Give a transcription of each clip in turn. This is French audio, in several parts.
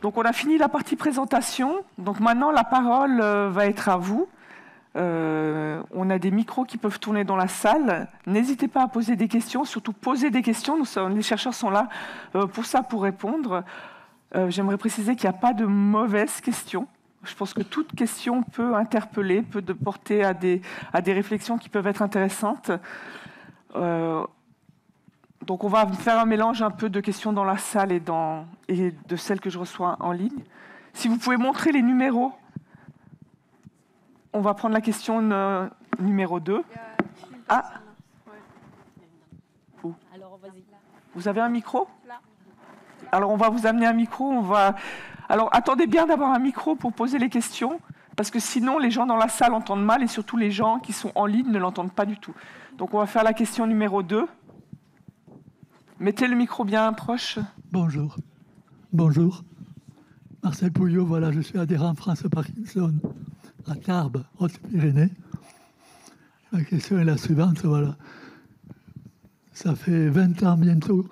Donc on a fini la partie présentation. Donc maintenant la parole va être à vous. On a des micros qui peuvent tourner dans la salle. N'hésitez pas à poser des questions, surtout poser des questions. Les chercheurs sont là pour ça, pour répondre. J'aimerais préciser qu'il n'y a pas de mauvaises questions. Je pense que toute question peut interpeller, peut porter à des réflexions qui peuvent être intéressantes. Donc on va faire un mélange un peu de questions dans la salle et de celles que je reçois en ligne. Si vous pouvez montrer les numéros, on va prendre la question numéro 2. Ah. Où ? Alors, vas-y. Vous avez un micro ? Alors on va vous amener un micro. Alors attendez bien d'avoir un micro pour poser les questions, parce que sinon les gens dans la salle entendent mal et surtout les gens qui sont en ligne ne l'entendent pas du tout. Donc on va faire la question numéro 2. Mettez le micro bien proche. Bonjour. Bonjour. Marcel Pouillot, voilà, je suis adhérent France Parkinson à Tarbes, Haute-Pyrénées. La question est la suivante, voilà. Ça fait 20 ans bientôt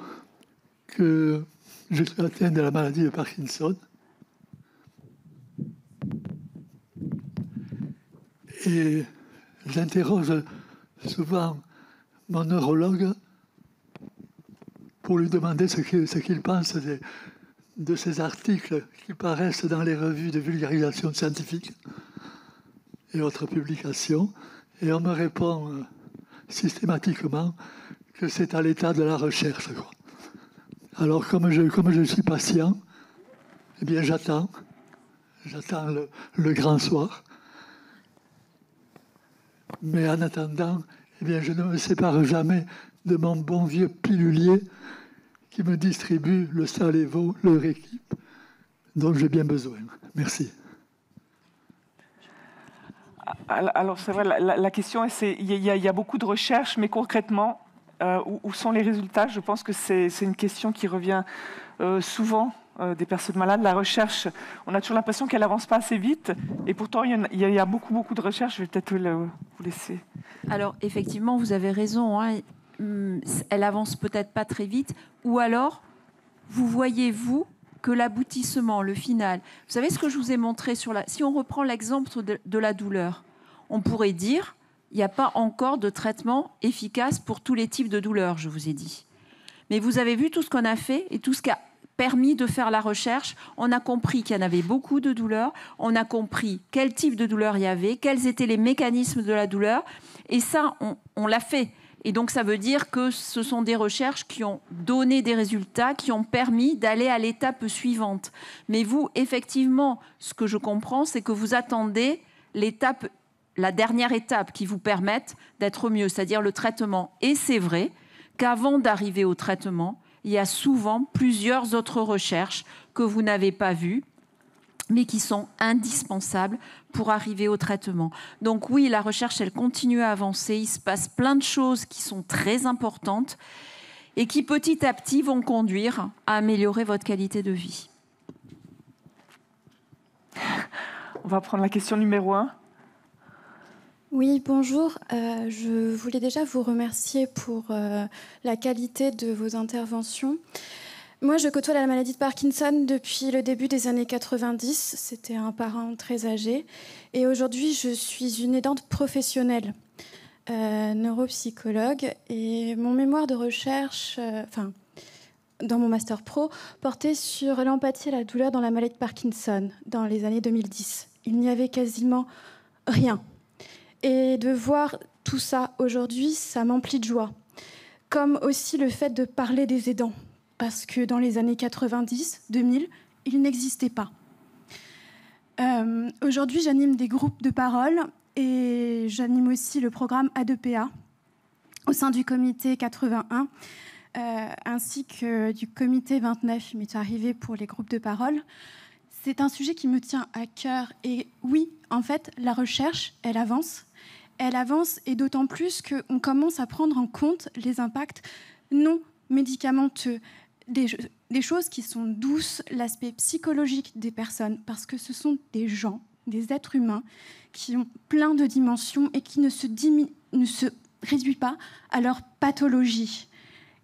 que je suis atteint de la maladie de Parkinson. Et j'interroge souvent mon neurologue pour lui demander ce qu'il pense de ces articles qui paraissent dans les revues de vulgarisation scientifique et autres publications. Et on me répond systématiquement que c'est à l'état de la recherche, quoi. Alors, comme je suis patient, eh bien, j'attends le grand soir. Mais en attendant, eh bien, je ne me sépare jamais de mon bon vieux pilulier qui me distribue le Salévo, leur équipe, dont j'ai bien besoin. Merci. Alors, c'est vrai, la question, il y a beaucoup de recherches, mais concrètement, où sont les résultats ? Je pense que c'est une question qui revient souvent des personnes malades. La recherche, on a toujours l'impression qu'elle n'avance pas assez vite, et pourtant, il y a beaucoup de recherches. Je vais peut-être vous laisser. Alors, effectivement, vous avez raison, hein. Elle avance peut-être pas très vite, ou alors, vous voyez, que l'aboutissement, le final... Vous savez ce que je vous ai montré si on reprend l'exemple de la douleur, on pourrait dire... Il n'y a pas encore de traitement efficace pour tous les types de douleurs, je vous ai dit. Mais vous avez vu tout ce qu'on a fait et tout ce qui a permis de faire la recherche. On a compris qu'il y en avait beaucoup de douleurs. On a compris quel type de douleur il y avait, quels étaient les mécanismes de la douleur. Et ça, on l'a fait. Et donc, ça veut dire que ce sont des recherches qui ont donné des résultats, qui ont permis d'aller à l'étape suivante. Mais vous, effectivement, ce que je comprends, c'est que vous attendez la dernière étape qui vous permette d'être mieux, c'est-à-dire le traitement. Et c'est vrai qu'avant d'arriver au traitement, il y a souvent plusieurs autres recherches que vous n'avez pas vues, mais qui sont indispensables pour arriver au traitement. Donc oui, la recherche, elle continue à avancer. Il se passe plein de choses qui sont très importantes et qui, petit à petit, vont conduire à améliorer votre qualité de vie. On va prendre la question numéro 1. Oui, bonjour. Je voulais déjà vous remercier pour la qualité de vos interventions. Moi, je côtoie la maladie de Parkinson depuis le début des années 90. C'était un parent très âgé. Et aujourd'hui, je suis une aidante professionnelle, neuropsychologue. Et mon mémoire de recherche, dans mon Master Pro, portait sur l'empathie et la douleur dans la maladie de Parkinson dans les années 2010. Il n'y avait quasiment rien. Et de voir tout ça aujourd'hui, ça m'emplit de joie. Comme aussi le fait de parler des aidants. Parce que dans les années 90, 2000, ils n'existaient pas. Aujourd'hui, j'anime des groupes de parole et j'anime aussi le programme A2PA au sein du comité 81 ainsi que du comité 29. Il m'est arrivé pour les groupes de parole. C'est un sujet qui me tient à cœur. Et oui, en fait, la recherche, elle avance. Elle avance et d'autant plus qu'on commence à prendre en compte les impacts non médicamenteux, des choses qui sont douces, l'aspect psychologique des personnes, parce que ce sont des gens, des êtres humains qui ont plein de dimensions et qui ne se réduisent pas à leur pathologie.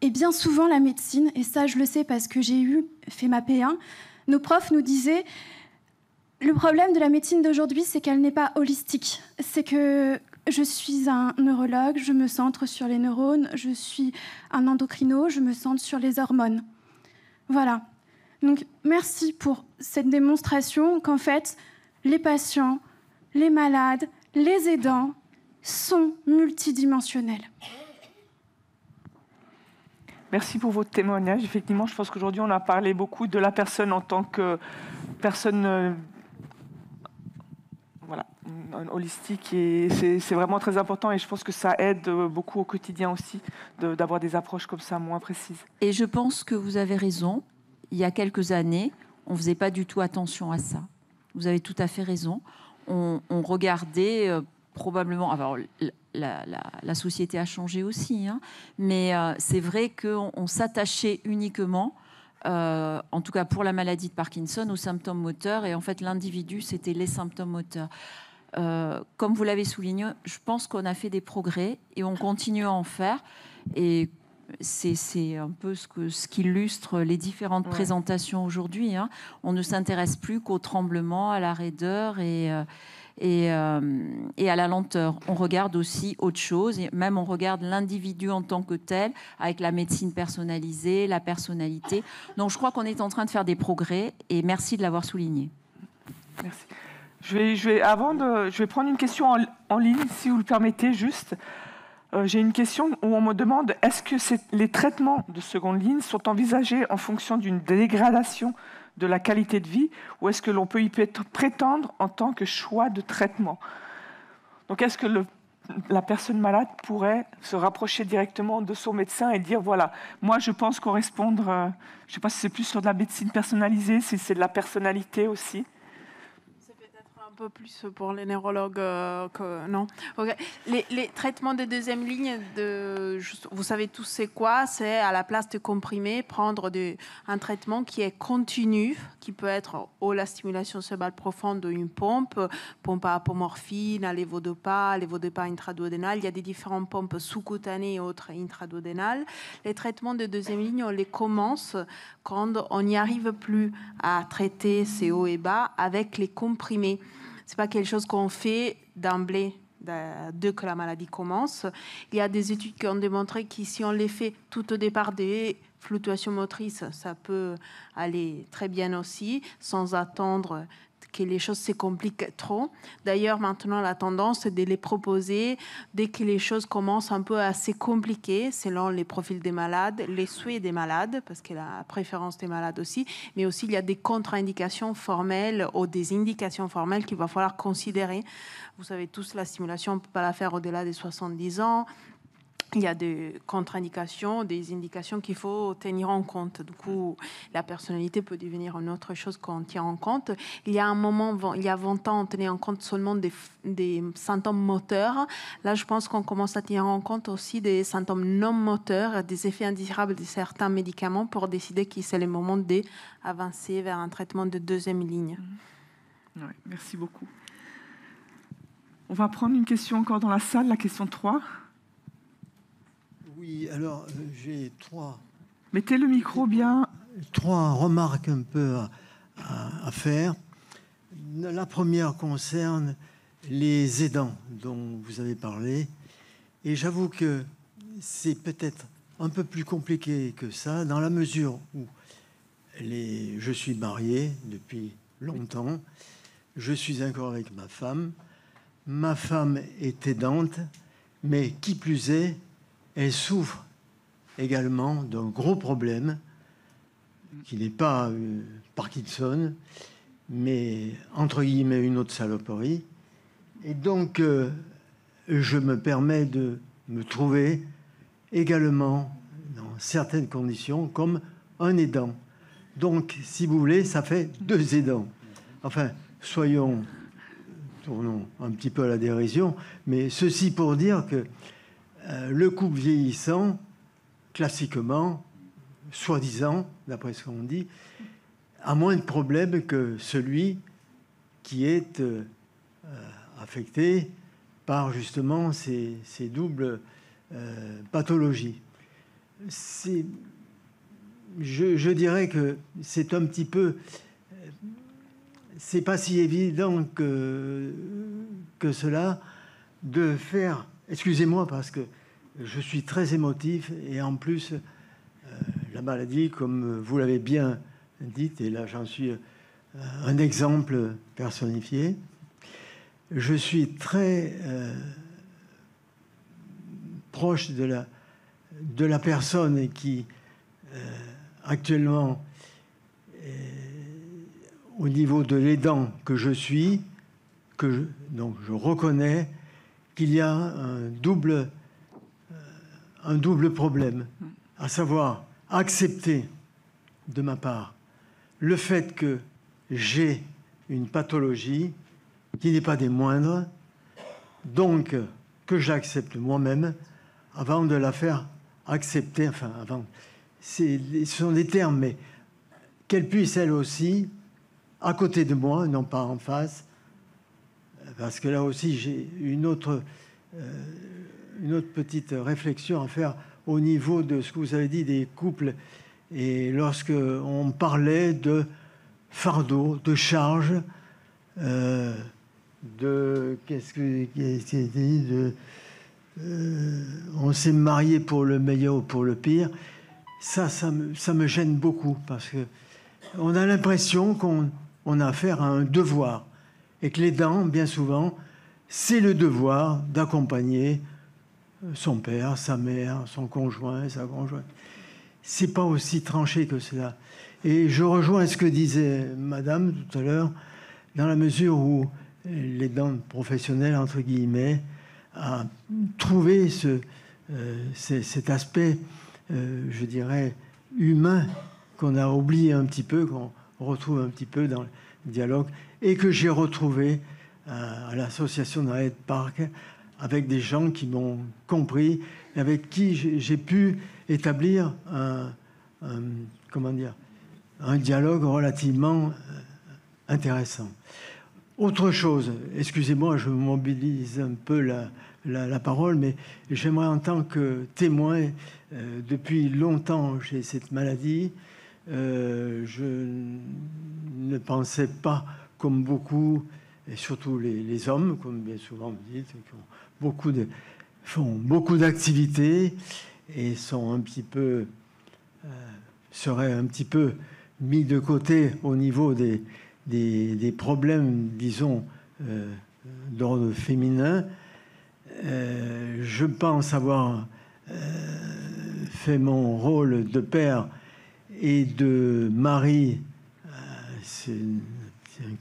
Et bien souvent, la médecine, et ça je le sais parce que j'ai fait ma P1, Nos profs nous disaient, le problème de la médecine d'aujourd'hui, c'est qu'elle n'est pas holistique. C'est que je suis un neurologue, je me centre sur les neurones, je suis un endocrino, je me centre sur les hormones. Voilà. Donc, merci pour cette démonstration qu'en fait, les patients, les malades, les aidants sont multidimensionnels. Merci pour votre témoignage. Effectivement, je pense qu'aujourd'hui, on a parlé beaucoup de la personne en tant que personne holistique. Et c'est vraiment très important. Et je pense que ça aide beaucoup au quotidien aussi d'avoir des approches comme ça, moins précises. Et je pense que vous avez raison. Il y a quelques années, on ne faisait pas du tout attention à ça. Vous avez tout à fait raison. On regardait probablement... Alors, la société a changé aussi, hein, mais c'est vrai qu'on s'attachait uniquement, en tout cas pour la maladie de Parkinson, aux symptômes moteurs. Et en fait, l'individu, c'était les symptômes moteurs. Comme vous l'avez souligné, je pense qu'on a fait des progrès et on continue à en faire. Et c'est un peu ce qui illustre les différentes présentations aujourd'hui, hein. On ne s'intéresse plus qu'au tremblement, à la raideur et à la lenteur. On regarde aussi autre chose, et même on regarde l'individu en tant que tel, avec la médecine personnalisée, la personnalité. Donc je crois qu'on est en train de faire des progrès, et merci de l'avoir souligné. Merci. Je vais prendre une question en ligne, si vous le permettez, juste. J'ai une question où on me demande, est-ce que les traitements de seconde ligne sont envisagés en fonction d'une dégradation de la qualité de vie, ou est-ce que l'on peut y prétendre en tant que choix de traitement? Donc, est-ce que la personne malade pourrait se rapprocher directement de son médecin et dire, voilà, moi, je pense correspondre, je ne sais pas si c'est plus sur de la médecine personnalisée, si c'est de la personnalité aussi. Un peu plus pour les neurologues que non. Okay. Les traitements de deuxième ligne, vous savez tous c'est quoi? C'est à la place de comprimés, prendre un traitement qui est continu, qui peut être la stimulation cérébrale profonde, une pompe à apomorphine, à lévodopa intraduodénal. Il y a des différentes pompes sous-cutanées et autres intraduodénales. Les traitements de deuxième ligne, on les commence quand on n'y arrive plus à traiter ces hauts et bas avec les comprimés. C'est pas quelque chose qu'on fait d'emblée dès que la maladie commence. Il y a des études qui ont démontré que si on les fait tout au départ des fluctuations motrices, ça peut aller très bien aussi, sans attendre que les choses se compliquent trop. D'ailleurs, maintenant, la tendance, c'est de les proposer dès que les choses commencent un peu à se compliquer, selon les profils des malades, les souhaits des malades, parce que la préférence des malades aussi, mais aussi il y a des contre-indications formelles ou des indications formelles qu'il va falloir considérer. Vous savez tous, la stimulation, on ne peut pas la faire au-delà des 70 ans. Il y a des contre-indications, des indications qu'il faut tenir en compte. Du coup, la personnalité peut devenir une autre chose qu'on tient en compte. Il y a un moment, il y a 20 ans, on tenait en compte seulement des symptômes moteurs. Là, je pense qu'on commence à tenir en compte aussi des symptômes non moteurs, des effets indésirables de certains médicaments pour décider que c'est le moment d'avancer vers un traitement de deuxième ligne. Ouais, merci beaucoup. On va prendre une question encore dans la salle, la question 3. Oui, alors j'ai trois... Mettez le micro bien. Trois remarques un peu à faire. La première concerne les aidants dont vous avez parlé. Et j'avoue que c'est peut-être un peu plus compliqué que ça, dans la mesure où je suis marié depuis longtemps, je suis encore avec ma femme est aidante, mais qui plus est, elle souffre également d'un gros problème qui n'est pas Parkinson, mais entre guillemets une autre saloperie. Et donc, je me permets de me trouver également dans certaines conditions comme un aidant. Donc, si vous voulez, ça fait deux aidants. Enfin, tournons un petit peu à la dérision, mais ceci pour dire que le couple vieillissant, classiquement, soi-disant, d'après ce qu'on dit, a moins de problèmes que celui qui est affecté par justement ces doubles pathologies. Je dirais que c'est un petit peu c'est pas si évident que cela de faire. Excusez-moi parce que je suis très émotif et en plus la maladie, comme vous l'avez bien dit, et là j'en suis un exemple personnifié. Je suis très proche de la personne qui actuellement au niveau de l'aidant que je suis, donc je reconnais qu'il y a un double problème, à savoir accepter de ma part le fait que j'ai une pathologie qui n'est pas des moindres, donc que j'accepte moi-même avant de la faire accepter, enfin avant, ce sont des termes, mais qu'elle puisse elle aussi, à côté de moi, non pas en face, parce que là aussi j'ai une autre petite réflexion à faire au niveau de ce que vous avez dit des couples, et lorsque on parlait de fardeau, de charge, qu'est-ce qui a été dit, on s'est marié pour le meilleur ou pour le pire. Ça me gêne beaucoup parce que on a l'impression qu'on a affaire à un devoir et que l'aidant, bien souvent, c'est le devoir d'accompagner son père, sa mère, son conjoint, sa conjointe. C'est pas aussi tranché que cela. Et je rejoins ce que disait Madame tout à l'heure, dans la mesure où l'aidant professionnel, entre guillemets, a trouvé cet aspect, je dirais, humain, qu'on a oublié un petit peu, qu'on retrouve un petit peu dans le dialogue, et que j'ai retrouvé à l'association d'Arrêt Parc, avec des gens qui m'ont compris, avec qui j'ai pu établir un dialogue relativement intéressant. Autre chose, excusez-moi, je mobilise un peu la parole, mais j'aimerais en tant que témoin, depuis longtemps j'ai cette maladie, je ne pensais pas comme beaucoup, et surtout les hommes, comme bien souvent vous dites, qui font beaucoup d'activités et sont un petit peu, seraient un petit peu mis de côté au niveau des problèmes, disons, d'ordre féminin. Je pense avoir fait mon rôle de père et de mari, c'est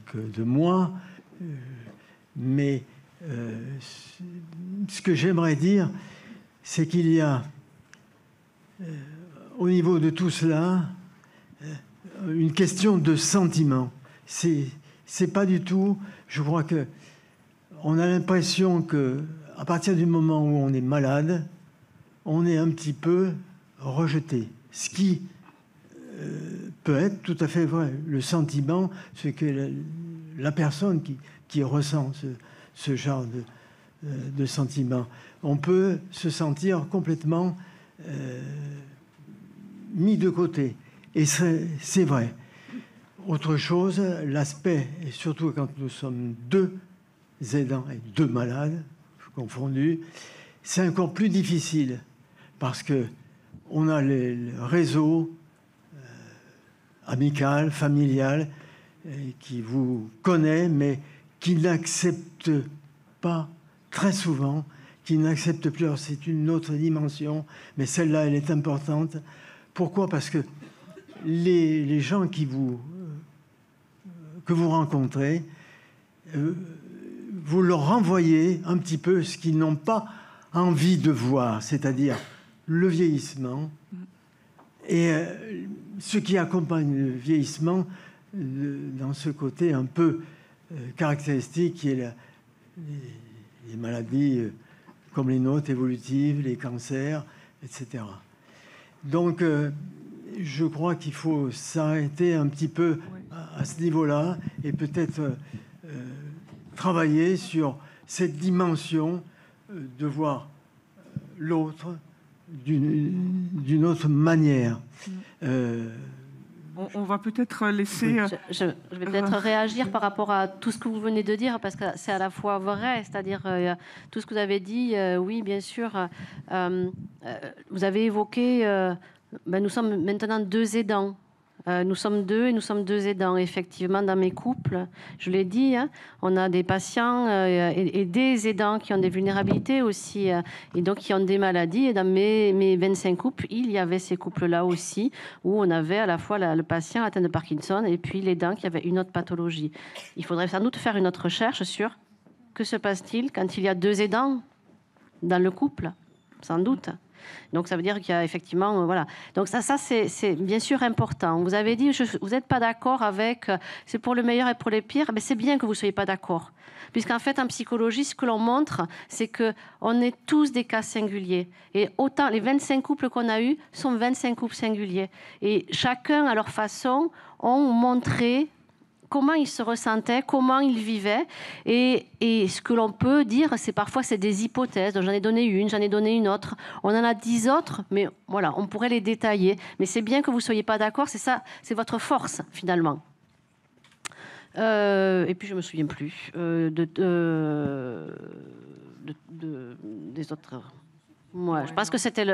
que de moi, mais ce que j'aimerais dire, c'est qu'il y a au niveau de tout cela une question de sentiment. C'est pas du tout. Je crois que on a l'impression que à partir du moment où on est malade, on est un petit peu rejeté. Ce qui peut être tout à fait vrai. Le sentiment, c'est que la personne qui ressent ce genre de sentiment, on peut se sentir complètement mis de côté. Et c'est vrai. Autre chose, l'aspect, et surtout quand nous sommes deux aidants et deux malades confondus, c'est encore plus difficile parce que on a les réseaux amical, familial, qui vous connaît, mais qui n'accepte pas très souvent, qui n'accepte plus. Alors c'est une autre dimension, mais celle-là, elle est importante. Pourquoi ? Parce que les gens que vous rencontrez, vous leur renvoyez un petit peu ce qu'ils n'ont pas envie de voir, c'est-à-dire le vieillissement et ce qui accompagne le vieillissement dans ce côté un peu caractéristique qui est les maladies comme les nôtres évolutives, les cancers, etc. Donc, je crois qu'il faut s'arrêter un petit peu à ce niveau-là et peut-être travailler sur cette dimension de voir l'autre d'une autre manière. On va peut-être laisser... Je vais peut-être réagir par rapport à tout ce que vous venez de dire, parce que c'est à la fois vrai, c'est-à-dire tout ce que vous avez dit, oui, bien sûr. Vous avez évoqué, nous sommes maintenant 2 aidants. Nous sommes 2 et nous sommes 2 aidants. Effectivement, dans mes couples, je l'ai dit, on a des patients et des aidants qui ont des vulnérabilités aussi, et donc qui ont des maladies. Et dans mes 25 couples, il y avait ces couples-là aussi, où on avait à la fois le patient atteint de Parkinson et puis l'aidant qui avait une autre pathologie. Il faudrait sans doute faire une autre recherche sur que se passe-t-il quand il y a 2 aidants dans le couple, sans doute. Donc ça veut dire qu'il y a effectivement, voilà. Donc ça c'est bien sûr important. Vous avez dit, vous n'êtes pas d'accord avec, c'est pour le meilleur et pour le pire. Mais c'est bien que vous ne soyez pas d'accord, puisqu'en fait en psychologie, ce que l'on montre, c'est que on est tous des cas singuliers. Et autant les 25 couples qu'on a eus sont 25 couples singuliers. Et chacun à leur façon ont montré comment ils se ressentaient, comment ils vivaient. Et ce que l'on peut dire, c'est parfois c'est des hypothèses. Donc, j'en ai donné une, j'en ai donné une autre. On en a 10 autres, mais voilà, on pourrait les détailler. Mais c'est bien que vous ne soyez pas d'accord, c'est ça, c'est votre force, finalement. Et puis, je ne me souviens plus des autres. Moi, je pense que c'était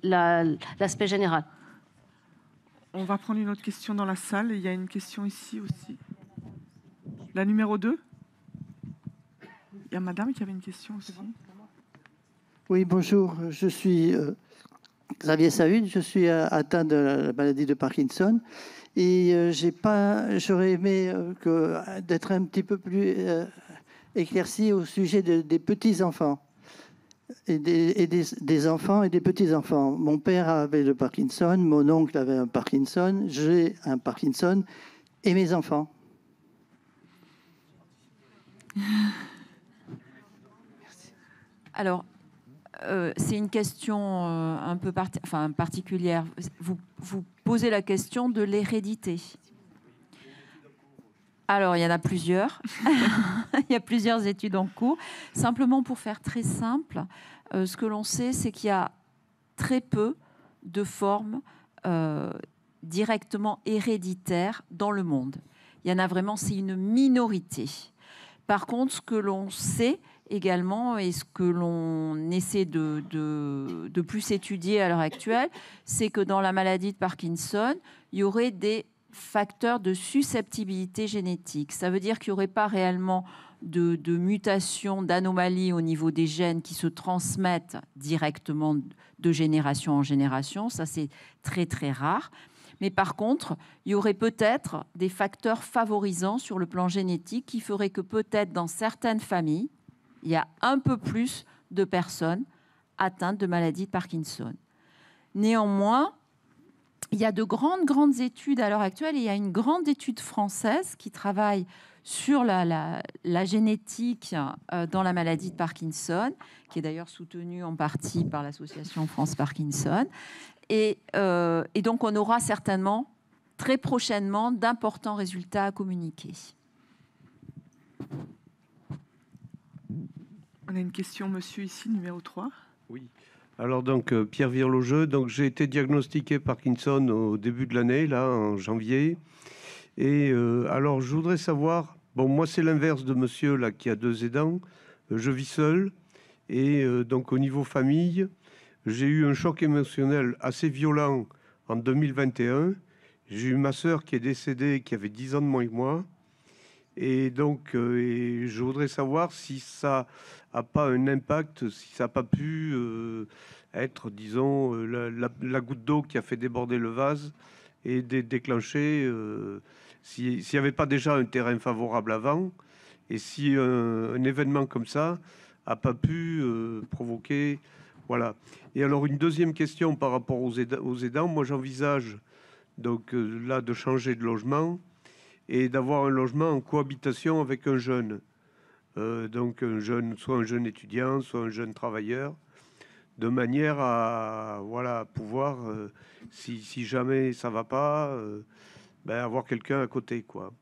l'aspect général. On va prendre une autre question dans la salle. Il y a une question ici aussi. La numéro 2. Il y a madame qui avait une question aussi. Oui, bonjour. Je suis Xavier Sahune. Je suis atteint de la maladie de Parkinson. Et j'aurais aimé d'être un petit peu plus éclairci au sujet des petits-enfants. Et des enfants et des petits-enfants. Mon père avait le Parkinson, mon oncle avait un Parkinson, j'ai un Parkinson et mes enfants. Alors, c'est une question un peu particulière. Vous posez la question de l'hérédité. Alors, il y en a plusieurs. Il y a plusieurs études en cours. Simplement, pour faire très simple, ce que l'on sait, c'est qu'il y a très peu de formes directement héréditaires dans le monde. Il y en a vraiment, c'est une minorité. Par contre, ce que l'on sait également et ce que l'on essaie de plus étudier à l'heure actuelle, c'est que dans la maladie de Parkinson, il y aurait des facteurs de susceptibilité génétique. Ça veut dire qu'il n'y aurait pas réellement de mutation, d'anomalies au niveau des gènes qui se transmettent directement de génération en génération. Ça, c'est très, très rare. Mais par contre, il y aurait peut-être des facteurs favorisants sur le plan génétique qui feraient que peut-être dans certaines familles, il y a un peu plus de personnes atteintes de maladie de Parkinson. Néanmoins, il y a de grandes études à l'heure actuelle. Et il y a une grande étude française qui travaille sur la génétique dans la maladie de Parkinson, qui est d'ailleurs soutenue en partie par l'association France Parkinson. Et donc, on aura certainement, très prochainement, d'importants résultats à communiquer. On a une question, monsieur, ici, numéro 3. Oui. Alors, donc, Pierre Virlogeux. Donc, j'ai été diagnostiqué Parkinson au début de l'année, là, en janvier. Et alors, je voudrais savoir... Bon, moi, c'est l'inverse de monsieur, là, qui a 2 aidants. Je vis seul. Et donc, au niveau famille... J'ai eu un choc émotionnel assez violent en 2021. J'ai eu ma sœur qui est décédée, qui avait 10 ans de moins que moi. Et donc, je voudrais savoir si ça n'a pas un impact, si ça n'a pas pu être, disons, la goutte d'eau qui a fait déborder le vase et déclencher, s'il n'y avait pas déjà un terrain favorable avant, et si un événement comme ça n'a pas pu provoquer... Voilà. Et alors, une deuxième question par rapport aux aidants. Moi, j'envisage donc là de changer de logement et d'avoir un logement en cohabitation avec un jeune. Donc, soit un jeune étudiant, soit un jeune travailleur, de manière à pouvoir, si jamais ça ne va pas, avoir quelqu'un à côté, quoi.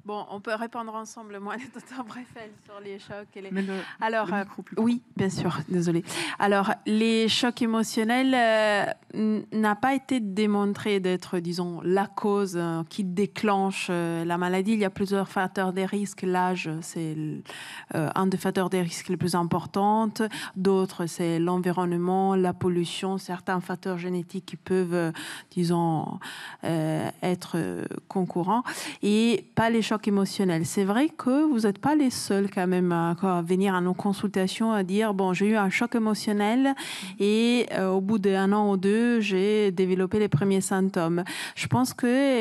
Bon, on peut répondre ensemble, moi, les docteurs Breffel, sur les chocs. Et les... Mais Alors, le micro plus oui, bien sûr, désolé. Alors, les chocs émotionnels n'a pas été démontré d'être, disons, la cause qui déclenche la maladie. Il y a plusieurs facteurs de risque. L'âge, c'est un des facteurs de risque les plus importants. D'autres, c'est l'environnement, la pollution, certains facteurs génétiques qui peuvent, disons, être concurrents. Et pas les chocs émotionnels. C'est vrai que vous n'êtes pas les seuls quand même à venir à nos consultations à dire bon, j'ai eu un choc émotionnel et au bout d'un an ou deux, j'ai développé les premiers symptômes. Je pense pas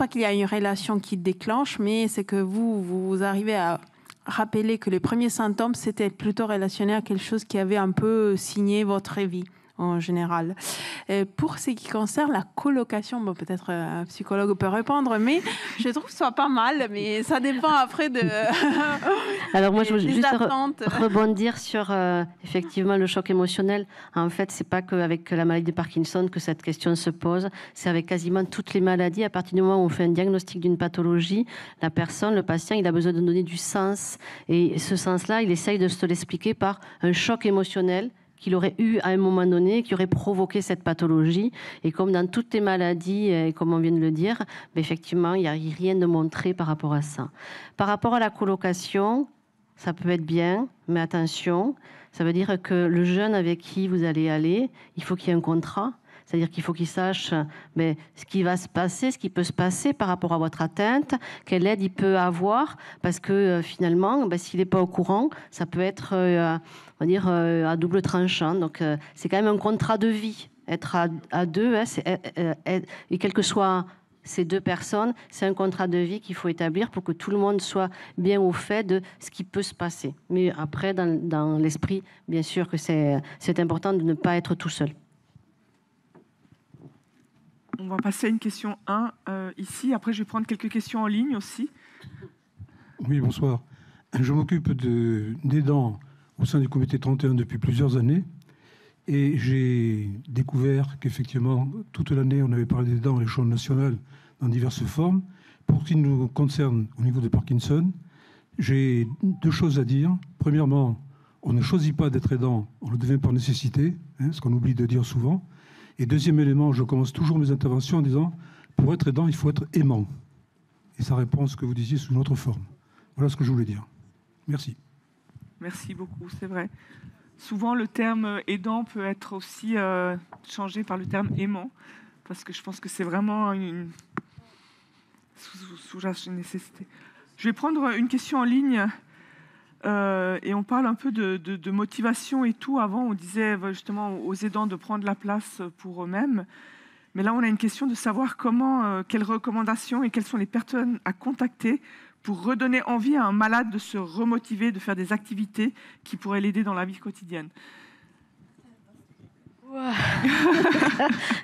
qu'il y a une relation qui déclenche, mais c'est que vous arrivez à rappeler que les premiers symptômes, c'était plutôt relationné à quelque chose qui avait un peu signé votre vie en général. Pour ce qui concerne la colocation, bon, peut-être un psychologue peut répondre, mais je trouve que ce soit pas mal, mais ça dépend après de... Alors moi, je veux juste rebondir sur effectivement le choc émotionnel. En fait, c'est pas qu'avec la maladie de Parkinson que cette question se pose, c'est avec quasiment toutes les maladies. À partir du moment où on fait un diagnostic d'une pathologie, la personne, le patient, il a besoin de donner du sens. Et ce sens-là, il essaye de se l'expliquer par un choc émotionnel qu'il aurait eu à un moment donné, qui aurait provoqué cette pathologie. Et comme dans toutes les maladies, et comme on vient de le dire, effectivement, il n'y a rien de montré par rapport à ça. Par rapport à la colocation, ça peut être bien, mais attention, ça veut dire que le jeune avec qui vous allez aller, il faut qu'il y ait un contrat. C'est-à-dire qu'il faut qu'il sache ce qui va se passer, ce qui peut se passer par rapport à votre atteinte, quelle aide il peut avoir, parce que finalement, s'il n'est pas au courant, ça peut être, on va dire, à double tranchant. Donc, c'est quand même un contrat de vie. Être à deux, et quelles que soient ces deux personnes, c'est un contrat de vie qu'il faut établir pour que tout le monde soit bien au fait de ce qui peut se passer. Mais après, dans l'esprit, bien sûr que c'est important de ne pas être tout seul. On va passer à une question 1 ici. Après, je vais prendre quelques questions en ligne aussi. Oui, bonsoir. Je m'occupe des dents au sein du comité 31 depuis plusieurs années. Et j'ai découvert qu'effectivement, toute l'année, on avait parlé des dents à l'échelon national dans diverses formes. Pour ce qui nous concerne au niveau de Parkinson, j'ai deux choses à dire. Premièrement, on ne choisit pas d'être aidant, on le devient par nécessité, ce qu'on oublie de dire souvent. Et deuxième élément, je commence toujours mes interventions en disant pour être aidant, il faut être aimant. Et ça répond à ce que vous disiez sous une autre forme. Voilà ce que je voulais dire. Merci. Merci beaucoup, c'est vrai. Souvent, le terme aidant peut être aussi changé par le terme aimant, parce que je pense que c'est vraiment une sous-jacente nécessité. Je vais prendre une question en ligne. Et on parle un peu de motivation et tout. Avant, on disait justement aux aidants de prendre la place pour eux-mêmes. Mais là, on a une question de savoir quelles recommandations et quelles sont les personnes à contacter pour redonner envie à un malade de se remotiver, de faire des activités qui pourraient l'aider dans la vie quotidienne.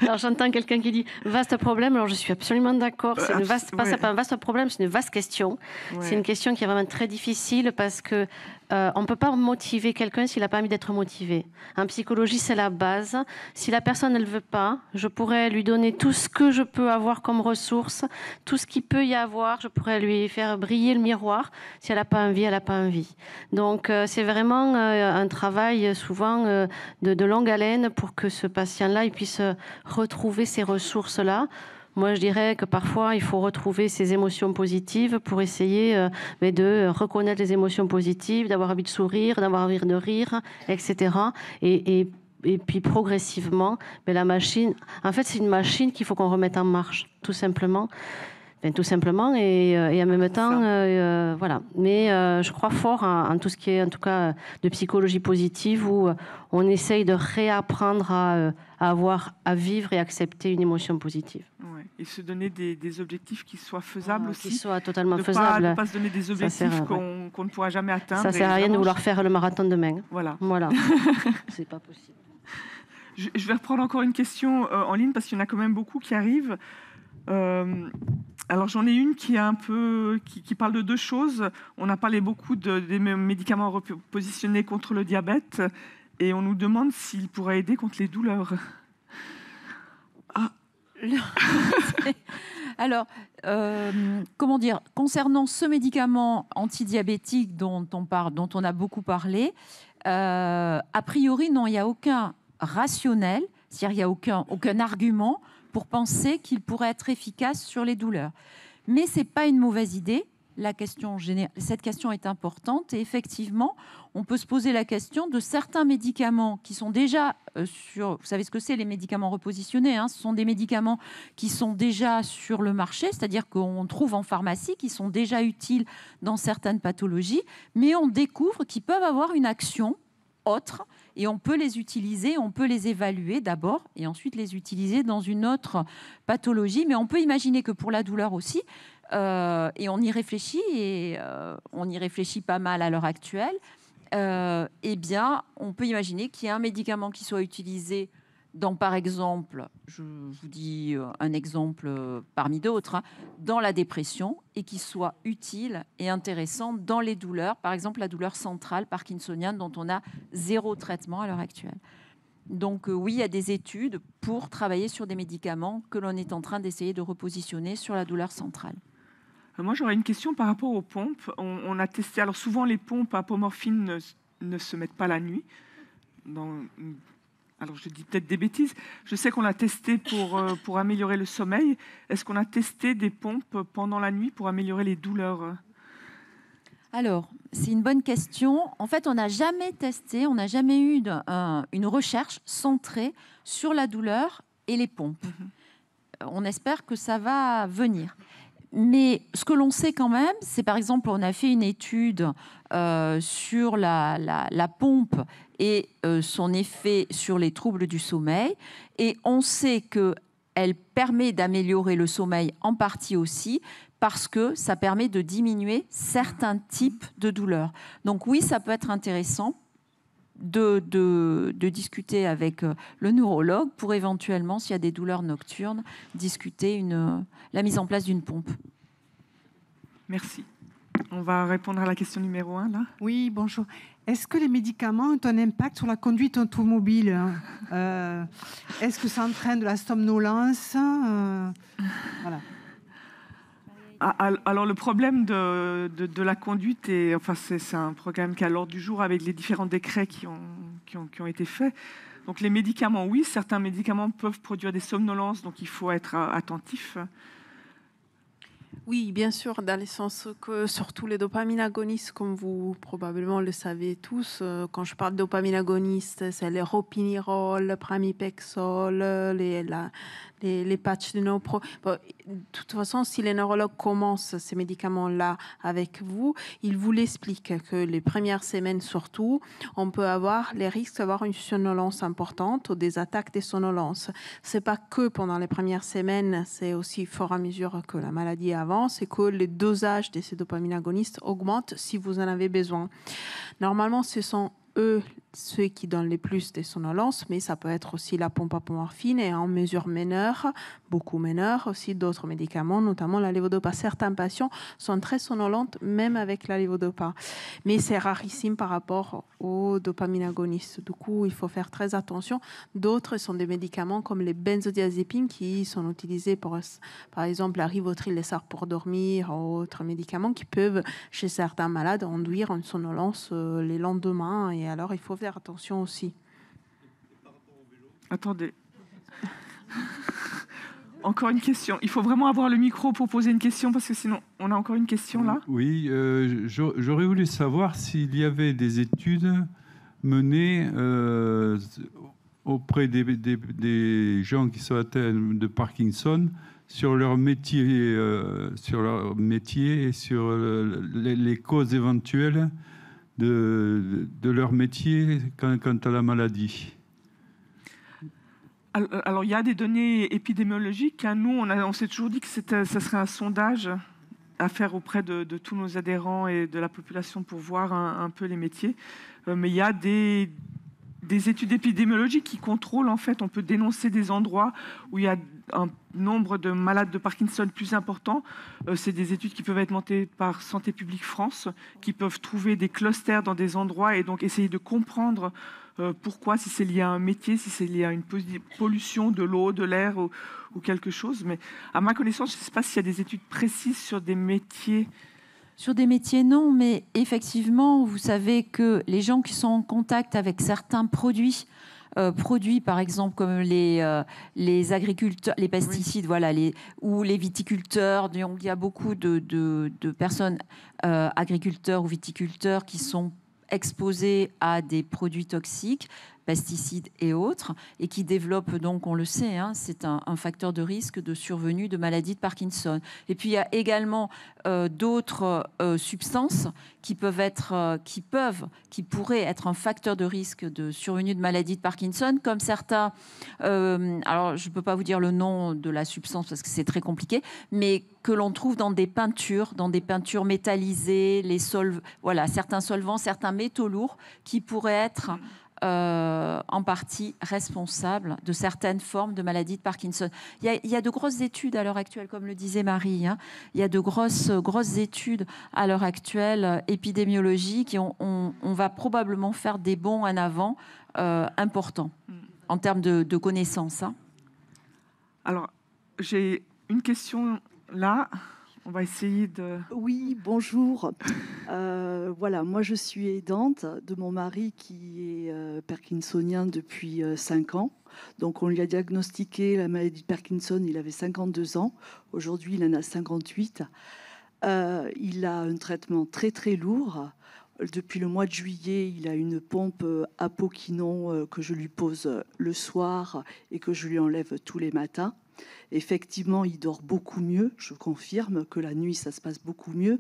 Alors j'entends quelqu'un qui dit vaste problème. Alors je suis absolument d'accord. C'est pas un vaste problème, c'est une vaste question. Ouais. C'est une question qui est vraiment très difficile parce que on ne peut pas motiver quelqu'un s'il n'a pas envie d'être motivé. En psychologie, c'est la base. Si la personne ne le veut pas, je pourrais lui donner tout ce que je peux avoir comme ressources, tout ce qu'il peut y avoir. Je pourrais lui faire briller le miroir. Si elle n'a pas envie, elle n'a pas envie. Donc c'est vraiment un travail souvent de longue haleine pour que ce patient-là il puisse retrouver ces ressources-là. Moi, je dirais que parfois, il faut retrouver ses émotions positives pour essayer de reconnaître les émotions positives, d'avoir envie de sourire, d'avoir envie de rire, etc. Et puis, progressivement, la machine... En fait, c'est une machine qu'il faut qu'on remette en marche, tout simplement. Tout simplement, et en même temps, voilà. Mais je crois fort en tout ce qui est, en tout cas, de psychologie positive, où on essaye de réapprendre à vivre et accepter une émotion positive. Ouais. Et se donner des objectifs qui soient faisables aussi. Qui soient totalement faisables. De ne pas se donner des objectifs qu'on ne pourra jamais atteindre. Ça ne sert à rien de vouloir faire le marathon demain. Voilà. C'est pas possible. Je vais reprendre encore une question en ligne, parce qu'il y en a quand même beaucoup qui arrivent. Alors j'en ai une qui parle de deux choses. On a parlé beaucoup des médicaments repositionnés contre le diabète, et on nous demande s'ils pourraient aider contre les douleurs. Alors, comment dire, concernant ce médicament antidiabétique dont on a beaucoup parlé, a priori, non, il n'y a aucun rationnel, c'est-à-dire il n'y a aucun argument pour penser qu'il pourrait être efficace sur les douleurs. Mais ce n'est pas une mauvaise idée. Cette question est importante et effectivement, on peut se poser la question de certains médicaments qui sont déjà vous savez ce que c'est les médicaments repositionnés, hein, ce sont des médicaments qui sont déjà sur le marché, c'est-à-dire qu'on trouve en pharmacie, qui sont déjà utiles dans certaines pathologies, mais on découvre qu'ils peuvent avoir une action autre et on peut les utiliser, on peut les évaluer d'abord et ensuite les utiliser dans une autre pathologie, mais on peut imaginer que pour la douleur aussi, et on y réfléchit pas mal à l'heure actuelle, eh bien, on peut imaginer qu'il y a un médicament qui soit utilisé dans, par exemple, je vous dis un exemple parmi d'autres, hein, dans la dépression et qui soit utile et intéressant dans les douleurs, par exemple la douleur centrale parkinsonienne dont on a 0 traitement à l'heure actuelle. Donc oui, il y a des études pour travailler sur des médicaments que l'on est en train d'essayer de repositionner sur la douleur centrale. Moi, j'aurais une question par rapport aux pompes. On a testé, alors souvent les pompes à apomorphine ne se mettent pas la nuit. Alors je dis peut-être des bêtises. Je sais qu'on a testé pour améliorer le sommeil. Est-ce qu'on a testé des pompes pendant la nuit pour améliorer les douleurs ? Alors, c'est une bonne question. En fait, on n'a jamais testé, on n'a jamais eu une recherche centrée sur la douleur et les pompes. On espère que ça va venir. Mais ce que l'on sait quand même, c'est par exemple, on a fait une étude sur la pompe et son effet sur les troubles du sommeil. Et on sait qu'elle permet d'améliorer le sommeil en partie aussi parce que ça permet de diminuer certains types de douleurs. Donc oui, ça peut être intéressant de discuter avec le neurologue pour éventuellement, s'il y a des douleurs nocturnes, discuter la mise en place d'une pompe. Merci. On va répondre à la question numéro 1, là. Oui, bonjour. Est-ce que les médicaments ont un impact sur la conduite automobile ? Est-ce que ça entraîne de la somnolence ? Voilà. Alors le problème de la conduite, c'est un programme qui est à l'ordre du jour avec les différents décrets qui ont été faits. Donc les médicaments, oui, certains médicaments peuvent produire des somnolences, donc il faut être attentif. Oui, bien sûr, dans le sens que surtout les dopamines agonistes, comme vous probablement le savez tous, quand je parle de dopamine agonistes, c'est les ropinirol, le pramipexol, les patchs de Nopro. Bon, de toute façon, si les neurologues commencent ces médicaments-là avec vous, ils vous l'expliquent que les premières semaines surtout, on peut avoir les risques d'avoir une somnolence importante ou des attaques de somnolence. C'est pas que pendant les premières semaines, c'est aussi au fur et à mesure que la maladie avance et que les dosages de ces dopamines agonistes augmentent si vous en avez besoin. Normalement, ce sont eux ceux qui donnent les plus des somnolences, mais ça peut être aussi la pompe apomorphine et en mesure mineure, beaucoup mineure, aussi d'autres médicaments, notamment la lévodopa. Certains patients sont très somnolentes même avec la lévodopa, mais c'est rarissime par rapport aux dopamines agonistes. Du coup, il faut faire très attention. D'autres sont des médicaments comme les benzodiazépines qui sont utilisés pour, par exemple, la Rivotril, les SAR pour dormir, ou autres médicaments qui peuvent, chez certains malades, induire une somnolence les lendemains. Et alors, il faut faire attention aussi. Attendez. Encore une question. Il faut vraiment avoir le micro pour poser une question parce que sinon, on a encore une question là. Oui, j'aurais voulu savoir s'il y avait des études menées auprès des gens qui sont atteints de Parkinson sur leur métier et sur les causes éventuelles de leur métier quant à la maladie. Alors, il y a des données épidémiologiques. Nous, on s'est toujours dit que ça serait un sondage à faire auprès de tous nos adhérents et de la population pour voir un peu les métiers. Mais il y a des études épidémiologiques qui contrôlent, en fait, on peut dénoncer des endroits où il y a un nombre de malades de Parkinson plus important. C'est des études qui peuvent être montées par Santé publique France, qui peuvent trouver des clusters dans des endroits et donc essayer de comprendre Pourquoi? Si c'est lié à un métier, si c'est lié à une pollution de l'eau, de l'air ou quelque chose. Mais à ma connaissance, je ne sais pas s'il y a des études précises sur des métiers. Sur des métiers, non, mais effectivement, vous savez que les gens qui sont en contact avec certains produits, par exemple comme les agriculteurs, les pesticides, voilà, ou les viticulteurs, donc il y a beaucoup de personnes, agriculteurs ou viticulteurs, qui sont exposés à des produits toxiques, pesticides et autres, et qui développent donc, on le sait, hein, c'est un facteur de risque de survenue de maladie de Parkinson. Et puis il y a également d'autres substances qui pourraient être un facteur de risque de survenue de maladie de Parkinson, comme certains, alors je ne peux pas vous dire le nom de la substance parce que c'est très compliqué, mais que l'on trouve dans des peintures métallisées, voilà, certains solvants, certains métaux lourds qui pourraient être en partie responsable de certaines formes de maladie de Parkinson. Il y a de grosses études à l'heure actuelle, comme le disait Marie, hein. Il y a de grosses études à l'heure actuelle épidémiologiques et on va probablement faire des bonds en avant importants en termes de connaissances. Hein. Alors, j'ai une question là. On va essayer de... Oui, bonjour. Voilà, moi je suis aidante de mon mari qui est parkinsonien depuis 5 ans. Donc on lui a diagnostiqué la maladie de Parkinson, il avait 52 ans. Aujourd'hui, il en a 58. Il a un traitement très très lourd. Depuis le mois de juillet, il a une pompe apoquinon que je lui pose le soir et que je lui enlève tous les matins. Effectivement, il dort beaucoup mieux. Je confirme que la nuit, ça se passe beaucoup mieux.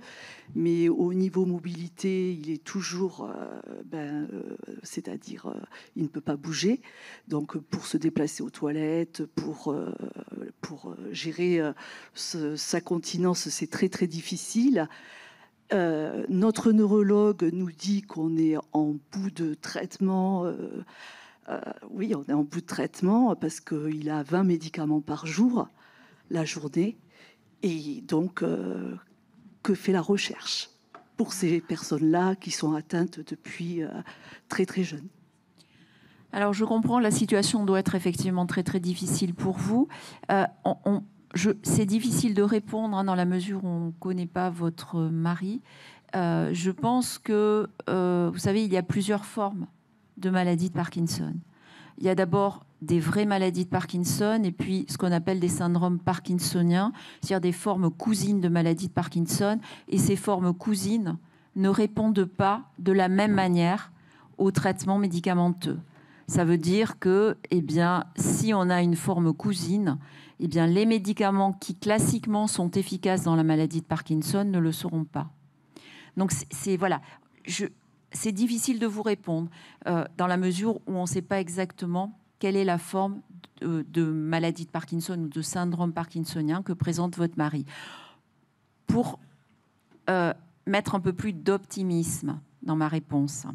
Mais au niveau mobilité, il est toujours... c'est-à-dire, il ne peut pas bouger. Donc, pour se déplacer aux toilettes, pour gérer sa continence, c'est très, très difficile. Notre neurologue nous dit qu'on est en bout de traitement... oui, on est en bout de traitement parce qu'il a 20 médicaments par jour, la journée. Et donc, que fait la recherche pour ces personnes-là qui sont atteintes depuis très, très jeunes? Alors, je comprends, la situation doit être effectivement très, très difficile pour vous. C'est difficile de répondre, hein, dans la mesure où on ne connaît pas votre mari. Je pense que, vous savez, il y a plusieurs formes de maladie de Parkinson. Il y a d'abord des vraies maladies de Parkinson et puis ce qu'on appelle des syndromes parkinsoniens, c'est-à-dire des formes cousines de maladie de Parkinson. Et ces formes cousines ne répondent pas de la même manière au traitement médicamenteux. Ça veut dire que, eh bien, si on a une forme cousine, eh bien, les médicaments qui classiquement sont efficaces dans la maladie de Parkinson ne le seront pas. Donc, voilà. C'est difficile de vous répondre dans la mesure où on ne sait pas exactement quelle est la forme de maladie de Parkinson ou de syndrome parkinsonien que présente votre mari. Pour mettre un peu plus d'optimisme dans ma réponse,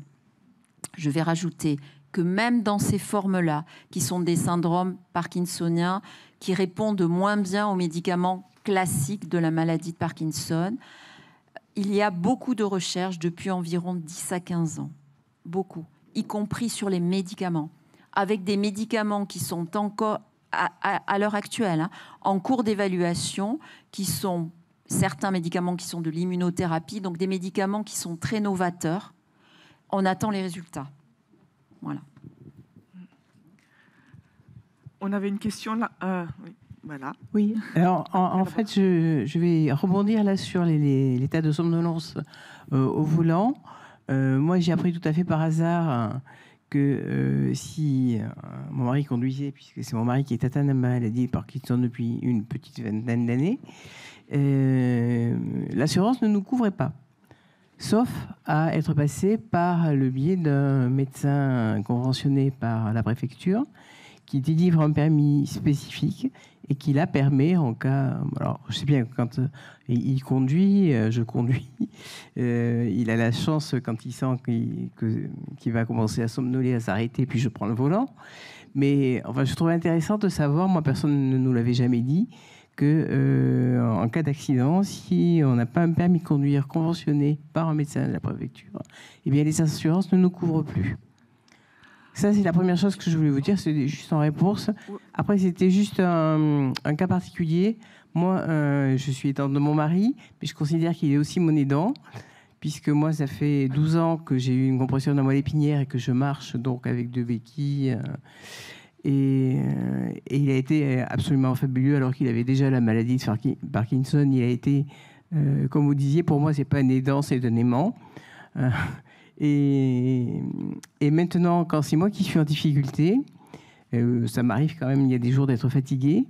je vais rajouter que même dans ces formes-là, qui sont des syndromes parkinsoniens, qui répondent moins bien aux médicaments classiques de la maladie de Parkinson, il y a beaucoup de recherches depuis environ 10 à 15 ans, beaucoup, y compris sur les médicaments, avec des médicaments qui sont encore, à l'heure actuelle, hein, en cours d'évaluation, qui sont certains médicaments qui sont de l'immunothérapie, donc des médicaments qui sont très novateurs. On attend les résultats. Voilà. On avait une question là. Oui. Voilà. Oui, alors en fait, je vais rebondir là sur l'état de somnolence au volant. Moi, j'ai appris tout à fait par hasard que si mon mari conduisait, puisque c'est mon mari qui est atteint de la maladie de Parkinson depuis une petite vingtaine d'années, l'assurance ne nous couvrait pas, sauf à être passé par le biais d'un médecin conventionné par la préfecture qui délivre un permis spécifique et qui la permet en cas... Alors, je sais bien que quand il conduit, je conduis. Il a la chance, quand il sent qu'il va commencer à somnoler, à s'arrêter, puis je prends le volant. Mais enfin, je trouve intéressant de savoir, moi, personne ne nous l'avait jamais dit, que en cas d'accident, si on n'a pas un permis de conduire conventionné par un médecin de la préfecture, eh bien, les assurances ne nous couvrent plus. Ça, c'est la première chose que je voulais vous dire, c'est juste en réponse. Après, c'était juste un cas particulier. Moi, je suis aidante de mon mari, mais je considère qu'il est aussi mon aidant, puisque moi, ça fait 12 ans que j'ai eu une compression de la moelle épinière et que je marche donc avec 2 béquilles. Et il a été absolument fabuleux, alors qu'il avait déjà la maladie de Parkinson. Il a été, comme vous disiez, pour moi, c'est pas un aidant, c'est un aimant. Et maintenant, quand c'est moi qui suis en difficulté, ça m'arrive quand même, il y a des jours d'être fatigué.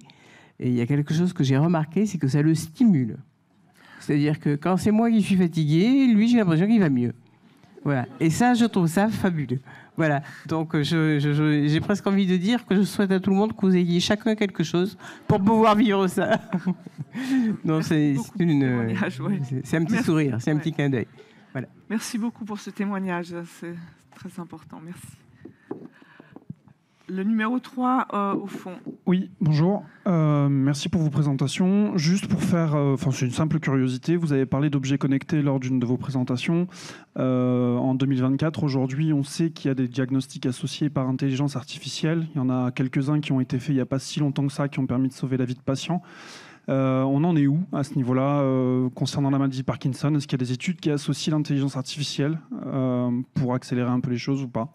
Et il y a quelque chose que j'ai remarqué, c'est que ça le stimule. C'est-à-dire que quand c'est moi qui suis fatigué, lui, j'ai l'impression qu'il va mieux. Voilà. Et ça, je trouve ça fabuleux. Voilà. Donc, j'ai presque envie de dire que je souhaite à tout le monde que vous ayez chacun quelque chose pour pouvoir vivre ça. Non, c'est un petit sourire, c'est un petit clin d'œil. Voilà. Merci beaucoup pour ce témoignage, c'est très important, merci. Le numéro 3, au fond. Oui, bonjour. Merci pour vos présentations. Juste pour faire... c'est une simple curiosité. Vous avez parlé d'objets connectés lors d'une de vos présentations. En 2024, aujourd'hui, on sait qu'il y a des diagnostics associés par intelligence artificielle. Il y en a quelques-uns qui ont été faits il n'y a pas si longtemps que ça, qui ont permis de sauver la vie de patients. On en est où à ce niveau-là concernant la maladie de Parkinson? Est-ce qu'il y a des études qui associent l'intelligence artificielle pour accélérer un peu les choses ou pas?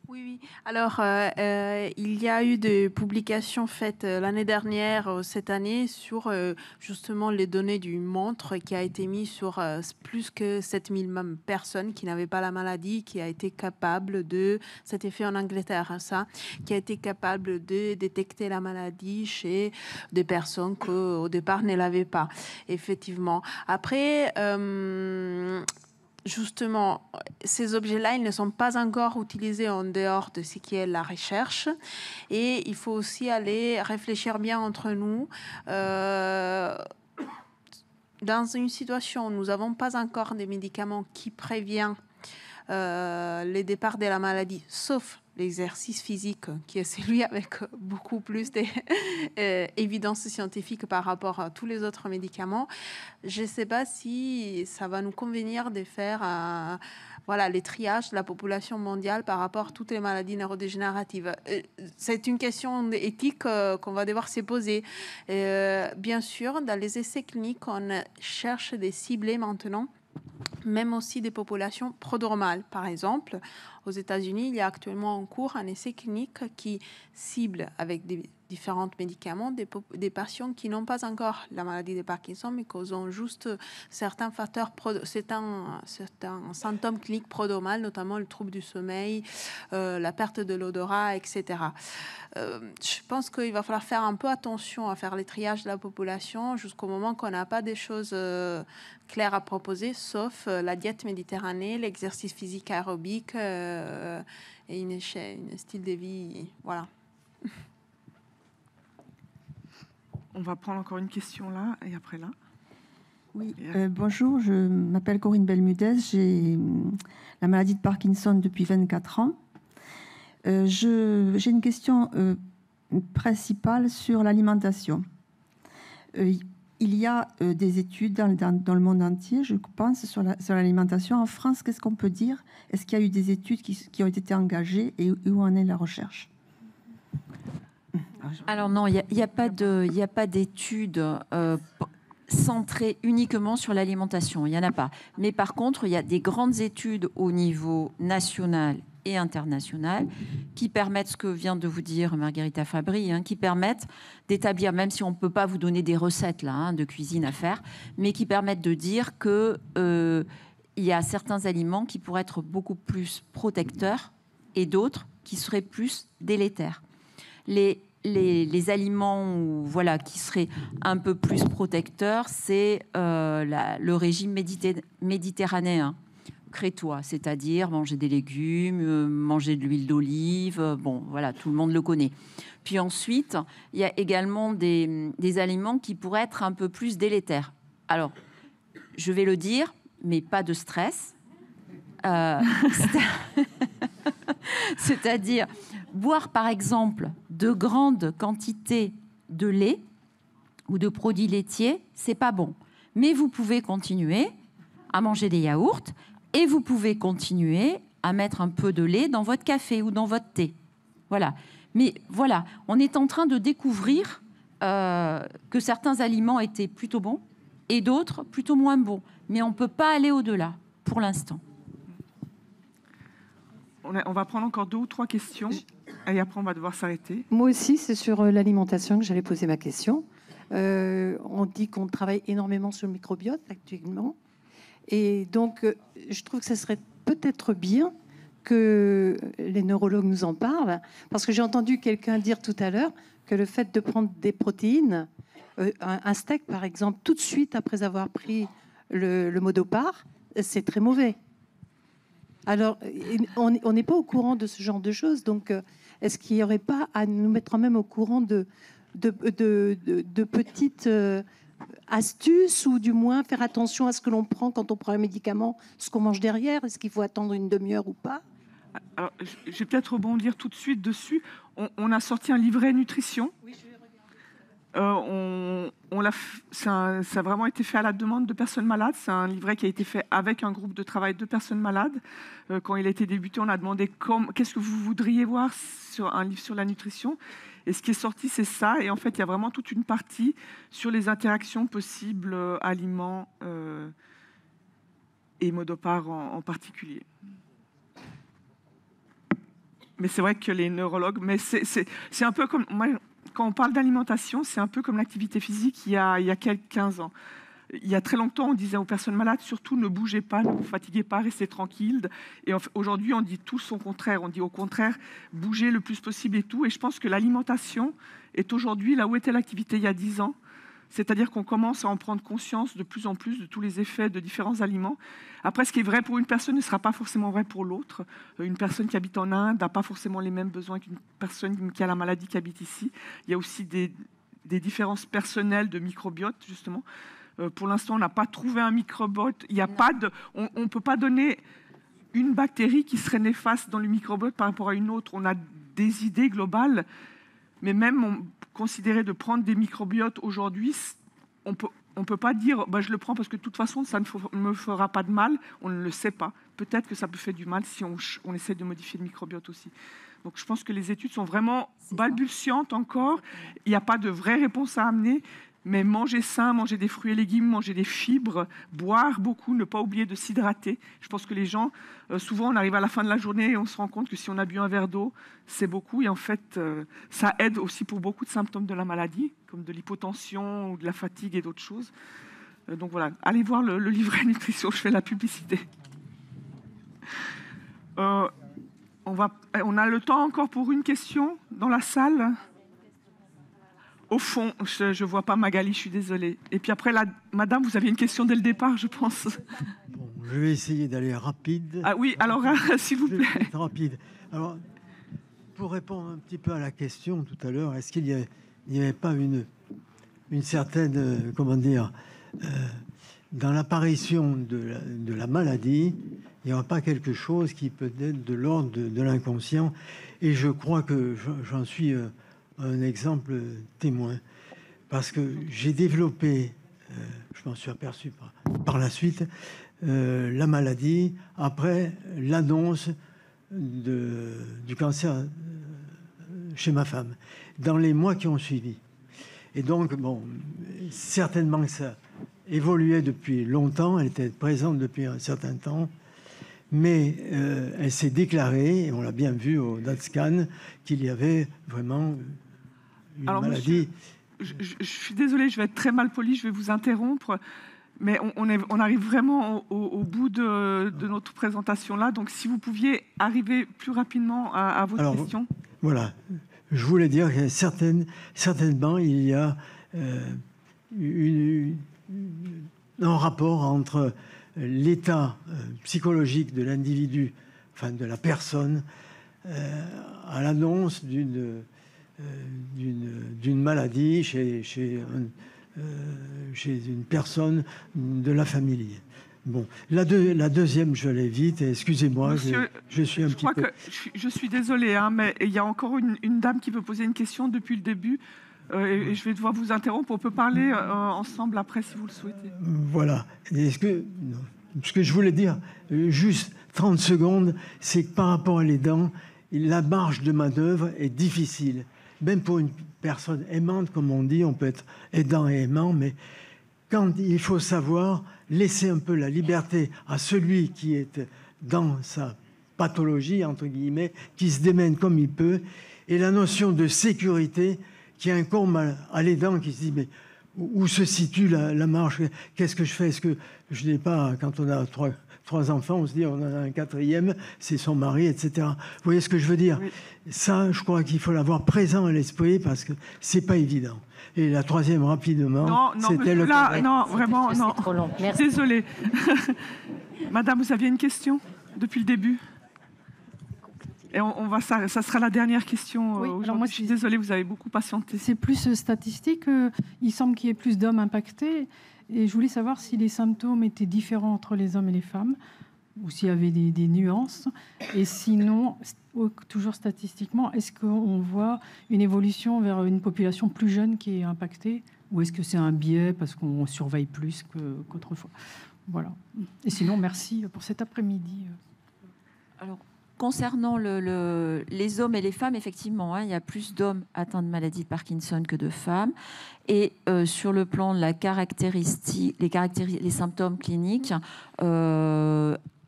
Oui. Alors, il y a eu des publications faites l'année dernière, cette année, sur justement les données du montre qui a été mis sur plus que 7000 personnes qui n'avaient pas la maladie, qui a été capable de, c'était fait en Angleterre, ça, qui a été capable de détecter la maladie chez des personnes qu'au départ ne l'avaient pas, effectivement. Après, justement, ces objets-là, ils ne sont pas encore utilisés en dehors de ce qui est la recherche. Et il faut aussi aller réfléchir bien entre nous. Dans une situation où nous n'avons pas encore des médicaments qui préviennent les départs de la maladie, sauf l'exercice physique, qui est celui avec beaucoup plus d'évidence scientifique par rapport à tous les autres médicaments. Je ne sais pas si ça va nous convenir de faire les triages de la population mondiale par rapport à toutes les maladies neurodégénératives. C'est une question éthique qu'on va devoir se poser. Bien sûr, dans les essais cliniques, on cherche des ciblés maintenant, même aussi des populations prodromales. Par exemple, aux États-Unis, il y a actuellement en cours un essai clinique qui cible avec des différents médicaments des patients qui n'ont pas encore la maladie de Parkinson, mais qui ont juste certains facteurs, certains symptômes cliniques prodromales, notamment le trouble du sommeil, la perte de l'odorat, etc. Je pense qu'il va falloir faire un peu attention à faire les triages de la population jusqu'au moment qu'on n'a pas des choses claires à proposer, sauf la diète méditerranéenne, l'exercice physique aérobique et un style de vie. Voilà. On va prendre encore une question là et après là. Oui, bonjour, je m'appelle Corinne Belmudez, j'ai la maladie de Parkinson depuis 24 ans. J'ai une question principale sur l'alimentation. Il y a des études dans le monde entier, je pense, sur l'alimentation. En France, qu'est-ce qu'on peut dire? Est-ce qu'il y a eu des études qui ont été engagées et où en est la recherche? Alors non, il n'y a pas d'études centrées uniquement sur l'alimentation, il n'y en a pas. Mais par contre, il y a des grandes études au niveau national et international qui permettent, ce que vient de vous dire Margherita Fabri, qui permettent d'établir, même si on ne peut pas vous donner des recettes là, de cuisine à faire, mais qui permettent de dire que il y a certains aliments qui pourraient être beaucoup plus protecteurs et d'autres qui seraient plus délétères. Les aliments qui seraient un peu plus protecteurs, c'est le régime méditerranéen crétois, c'est-à-dire manger des légumes, manger de l'huile d'olive, tout le monde le connaît. Puis ensuite, il y a également des aliments qui pourraient être un peu plus délétères. Alors, je vais le dire, mais pas de stress. C'est-à-dire boire, par exemple, de grandes quantités de lait ou de produits laitiers, c'est pas bon. Mais vous pouvez continuer à manger des yaourts et vous pouvez continuer à mettre un peu de lait dans votre café ou dans votre thé. Voilà. Mais voilà, on est en train de découvrir que certains aliments étaient plutôt bons et d'autres plutôt moins bons. Mais on ne peut pas aller au-delà pour l'instant. On va prendre encore 2 ou 3 questions et après on va devoir s'arrêter. Moi aussi, c'est sur l'alimentation que j'allais poser ma question. On dit qu'on travaille énormément sur le microbiote actuellement. Et donc, je trouve que ce serait peut-être bien que les neurologues nous en parlent. Parce que j'ai entendu quelqu'un dire tout à l'heure que le fait de prendre des protéines, un steak par exemple, tout de suite après avoir pris le Modopar, c'est très mauvais. Alors, on n'est pas au courant de ce genre de choses. Donc, est-ce qu'il n'y aurait pas à nous mettre quand même au courant de petites astuces, ou du moins faire attention à ce que l'on prend quand on prend un médicament, ce qu'on mange derrière? Est-ce qu'il faut attendre une demi-heure ou pas? Alors, je vais peut-être rebondir tout de suite dessus. On a sorti un livret nutrition. Oui, je vais regarder. Ça a vraiment été fait à la demande de personnes malades. C'est un livret qui a été fait avec un groupe de travail de personnes malades. Quand il a été débuté, on a demandé qu'est-ce que vous voudriez voir sur un livre sur la nutrition. Et ce qui est sorti, c'est ça. Et en fait, il y a vraiment toute une partie sur les interactions possibles aliments et Modopar en particulier. Mais c'est vrai que les neurologues... Mais c'est un peu comme... Moi, quand on parle d'alimentation, c'est un peu comme l'activité physique il y a quelques 15 ans. Il y a très longtemps, on disait aux personnes malades, surtout ne bougez pas, ne vous fatiguez pas, restez tranquilles. Et aujourd'hui, on dit tout son contraire. On dit au contraire, bougez le plus possible et tout. Et je pense que l'alimentation est aujourd'hui là où était l'activité il y a 10 ans. C'est-à-dire qu'on commence à en prendre conscience de plus en plus de tous les effets de différents aliments. Après, ce qui est vrai pour une personne ne sera pas forcément vrai pour l'autre. Une personne qui habite en Inde n'a pas forcément les mêmes besoins qu'une personne qui a la maladie qui habite ici. Il y a aussi des différences personnelles de microbiote, justement. Pour l'instant, on n'a pas trouvé un microbiote. Il y a pas de, on ne peut pas donner une bactérie qui serait néfaste dans le microbiote par rapport à une autre. On a des idées globales, mais même considérer de prendre des microbiotes aujourd'hui, on peut pas dire je le prends parce que de toute façon ça ne me fera pas de mal. On ne le sait pas. Peut-être que ça peut faire du mal si on essaie de modifier le microbiote aussi. Donc je pense que les études sont vraiment balbutiantes encore. Il n'y a pas de vraie réponse à amener. Mais manger sain, manger des fruits et légumes, manger des fibres, boire beaucoup, ne pas oublier de s'hydrater. Je pense que les gens, souvent on arrive à la fin de la journée et on se rend compte que si on a bu un verre d'eau, c'est beaucoup. Et en fait, ça aide aussi pour beaucoup de symptômes de la maladie, comme de l'hypotension ou de la fatigue et d'autres choses. Donc voilà, allez voir le livret nutrition, je fais la publicité. On a le temps encore pour une question dans la salle. Au fond, je ne vois pas Magali, je suis désolée. Et puis après, madame, vous aviez une question dès le départ, je pense. Bon, je vais essayer d'aller rapide. Ah oui, alors, s'il vous plaît. Rapide. Alors, pour répondre un petit peu à la question tout à l'heure, est-ce qu'il n'y avait pas une certaine, dans l'apparition de la maladie, il n'y aura pas quelque chose qui peut être de l'ordre de l'inconscient? Et je crois que j'en suis... un exemple témoin, parce que j'ai développé, je m'en suis aperçu par la suite, la maladie après l'annonce du cancer chez ma femme, dans les mois qui ont suivi. Et donc, bon, certainement que ça évoluait depuis longtemps, elle était présente depuis un certain temps, mais elle s'est déclarée, et on l'a bien vu au DATSCAN, qu'il y avait vraiment... Alors, maladie. Monsieur, je suis désolée, je vais être très mal polie, je vais vous interrompre, mais on arrive vraiment au bout de notre présentation là. Donc, si vous pouviez arriver plus rapidement à votre question. Voilà, je voulais dire que certainement il y a un rapport entre l'état psychologique de l'individu, enfin de la personne, à l'annonce d'une maladie chez une personne de la famille. Bon, la deuxième, je vais vite, excusez-moi, je suis un petit peu... Je suis désolée, mais il y a encore une dame qui veut poser une question depuis le début, et je vais devoir vous interrompre. On peut parler ensemble après, si vous le souhaitez. Voilà. Ce que je voulais dire, juste 30 secondes, c'est que par rapport à l'aidant, la marge de manœuvre est difficile. Même pour une personne aimante, comme on dit, on peut être aidant et aimant, mais quand il faut savoir laisser un peu la liberté à celui qui est dans sa pathologie, entre guillemets, qui se démène comme il peut, et la notion de sécurité qui incombe à l'aidant qui se dit, mais où se situe la marge? Qu'est-ce que je fais? Est-ce que je n'ai pas, quand on a trois enfants, on se dit on en a un quatrième, c'est son mari, etc. Vous voyez ce que je veux dire? Oui. Ça, je crois qu'il faut l'avoir présent à l'esprit parce que c'est pas évident. Et la troisième, rapidement, c'était le... Non, vraiment, non. Trop long. Merci. Désolée. Madame, vous aviez une question depuis le début? Et ça sera la dernière question. Oui, alors moi, je suis désolée, vous avez beaucoup patienté. C'est plus statistique. Il semble qu'il y ait plus d'hommes impactés. Et je voulais savoir si les symptômes étaient différents entre les hommes et les femmes, ou s'il y avait des nuances. Et sinon, toujours statistiquement, est-ce qu'on voit une évolution vers une population plus jeune qui est impactée, ou est-ce que c'est un biais parce qu'on surveille plus qu'autrefois? Voilà. Et sinon, merci pour cet après-midi. Alors, concernant les hommes et les femmes, effectivement, il y a plus d'hommes atteints de maladie de Parkinson que de femmes. Et sur le plan de la les symptômes cliniques,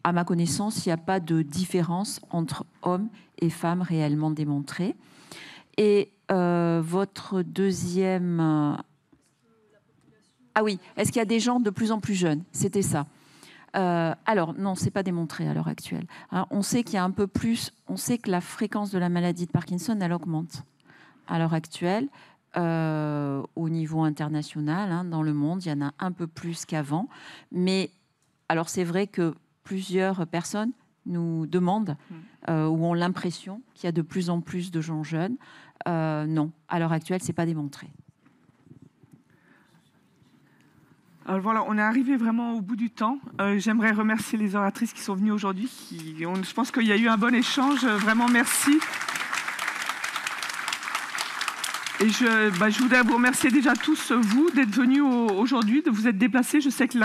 à ma connaissance, il n'y a pas de différence entre hommes et femmes réellement démontrée. Et votre deuxième... Ah oui, est-ce qu'il y a des gens de plus en plus jeunes? C'était ça. Alors, non, ce n'est pas démontré à l'heure actuelle. Hein, on sait qu'il y a un peu plus... On sait que la fréquence de la maladie de Parkinson, elle augmente à l'heure actuelle. Au niveau international, hein, dans le monde, il y en a un peu plus qu'avant. Mais, alors, c'est vrai que plusieurs personnes nous demandent ou ont l'impression qu'il y a de plus en plus de gens jeunes. Non, à l'heure actuelle, ce n'est pas démontré. Alors voilà, on est arrivé vraiment au bout du temps. J'aimerais remercier les oratrices qui sont venues aujourd'hui. Je pense qu'il y a eu un bon échange. Vraiment, merci. Et je voudrais vous remercier déjà tous, vous, d'être venus aujourd'hui, de vous être déplacés. Je sais que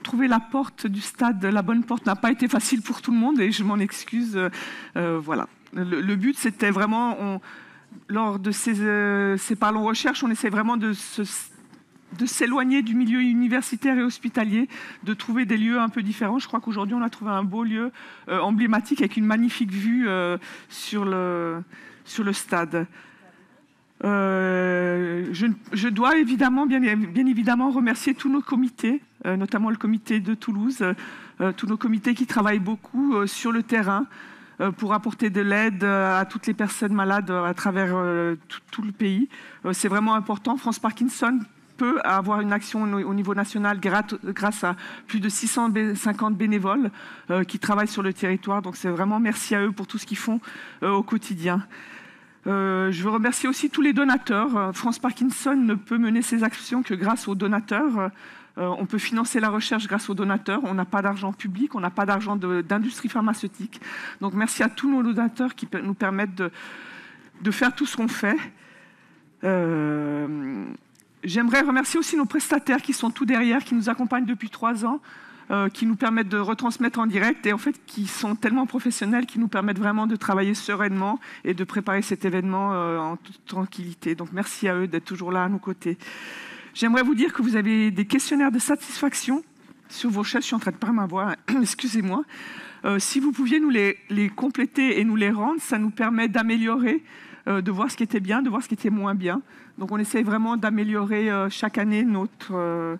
trouver la porte du stade, la bonne porte, n'a pas été facile pour tout le monde et je m'en excuse. Voilà. Le but, c'était vraiment, lors de ces parlons recherche, on essaie vraiment de s'éloigner du milieu universitaire et hospitalier, de trouver des lieux un peu différents. Je crois qu'aujourd'hui, on a trouvé un beau lieu emblématique avec une magnifique vue sur le stade. Je dois évidemment, bien évidemment remercier tous nos comités, notamment le comité de Toulouse, tous nos comités qui travaillent beaucoup sur le terrain pour apporter de l'aide à toutes les personnes malades à travers tout le pays. C'est vraiment important. France Parkinson peut avoir une action au niveau national grâce à plus de 650 bénévoles qui travaillent sur le territoire. Donc c'est vraiment merci à eux pour tout ce qu'ils font au quotidien. Je veux remercier aussi tous les donateurs. France Parkinson ne peut mener ses actions que grâce aux donateurs. On peut financer la recherche grâce aux donateurs. On n'a pas d'argent public, on n'a pas d'argent d'industrie pharmaceutique. Donc merci à tous nos donateurs qui nous permettent de faire tout ce qu'on fait. J'aimerais remercier aussi nos prestataires qui sont tout derrière, qui nous accompagnent depuis 3 ans, qui nous permettent de retransmettre en direct et en fait qui sont tellement professionnels, qui nous permettent vraiment de travailler sereinement et de préparer cet événement en toute tranquillité. Donc merci à eux d'être toujours là à nos côtés. J'aimerais vous dire que vous avez des questionnaires de satisfaction sur vos chaises. Je suis en train de perdre ma voix, excusez-moi. Si vous pouviez nous les compléter et nous les rendre, ça nous permet d'améliorer, de voir ce qui était bien, de voir ce qui était moins bien. Donc on essaye vraiment d'améliorer chaque année notre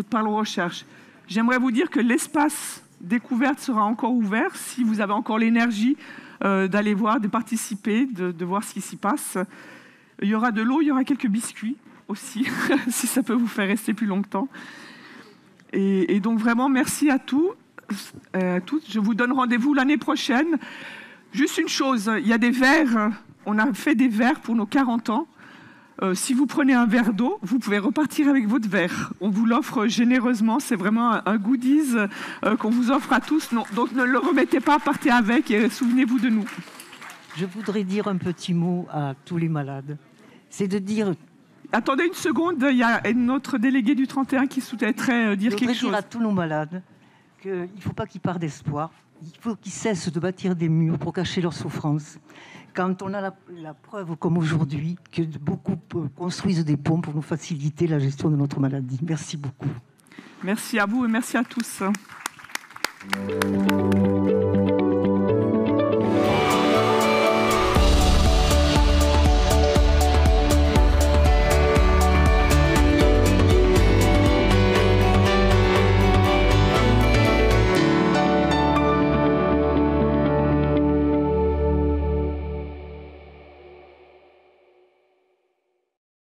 parlons recherche. J'aimerais vous dire que l'espace découverte sera encore ouvert si vous avez encore l'énergie d'aller voir, de participer, de voir ce qui s'y passe. Il y aura de l'eau, il y aura quelques biscuits aussi, si ça peut vous faire rester plus longtemps. Et donc vraiment, merci à toutes. Je vous donne rendez-vous l'année prochaine. Juste une chose, il y a des verres, on a fait des verres pour nos 40 ans. Si vous prenez un verre d'eau, vous pouvez repartir avec votre verre. On vous l'offre généreusement, c'est vraiment un goodies qu'on vous offre à tous. Non, donc ne le remettez pas, partez avec et souvenez-vous de nous. Je voudrais dire un petit mot à tous les malades. C'est de dire... Attendez une seconde, il y a notre délégué du 31 qui souhaiterait dire quelque chose. Je voudrais dire à tous nos malades qu'il ne faut pas qu'ils partent d'espoir. Il faut qu'ils cessent de bâtir des murs pour cacher leurs souffrances. Quand on a la preuve, comme aujourd'hui, que beaucoup construisent des ponts pour nous faciliter la gestion de notre maladie. Merci beaucoup. Merci à vous et merci à tous.